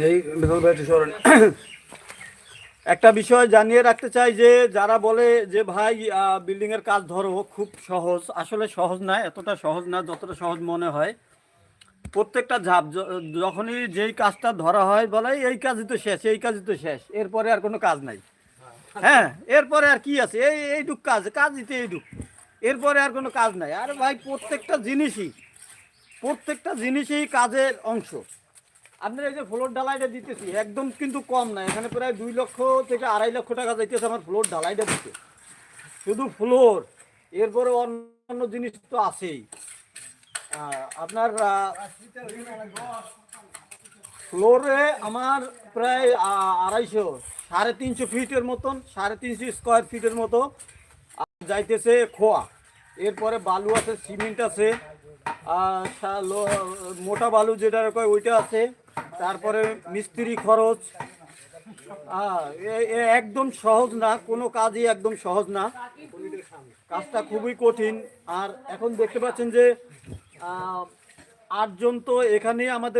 এই একটা বিষয় জানিয়ে রাখতে চাই যে যারা বলে যে ভাই বিল্ডিং এর কাজ ধরো খুব সহজ, আসলে সহজ না, এতটা সহজ না যতটা সহজ মনে হয়। প্রত্যেকটা ধাপ যখনই যেই কাজটা ধরা হয় বলে এই কাজই তো শেষ, এই কাজই তো শেষ, এরপরে আর কোনো কাজ নাই। হ্যাঁ, এরপরে আর কি আছে, এইটুক কাজই তো এইটুক, এরপরে আর কোনো কাজ নাই। আরে ভাই প্রত্যেকটা জিনিসই কাজের অংশ। আপনার এই যে ফ্লোর ঢালাইটা দিতেছি একদম কিন্তু কম না, এখানে প্রায় 2 লক্ষ থেকে 2.5 লক্ষ টাকা যাইতেছে আমার ফ্লোর ঢালাইটা দিতে, শুধু ফ্লোর। এরপরে অন্যান্য জিনিস তো আছেই। আপনার ফ্লোরে আমার প্রায় 250, 350 ফিটের মতন, 350 স্কোয়ার ফিটের মতো যাইতেছে খোয়া। এরপরে বালু আছে, সিমেন্ট আছে, মোটা বালু যেটা কয় ওইটা আছে। তারপরে মিস্ত্রি খরচ। একদম সহজ না, কোনো কাজই একদম সহজ না, কাজটা খুবই কঠিন। আর এখন দেখতে পাচ্ছেন যে 8 জন তো এখানে আমাদের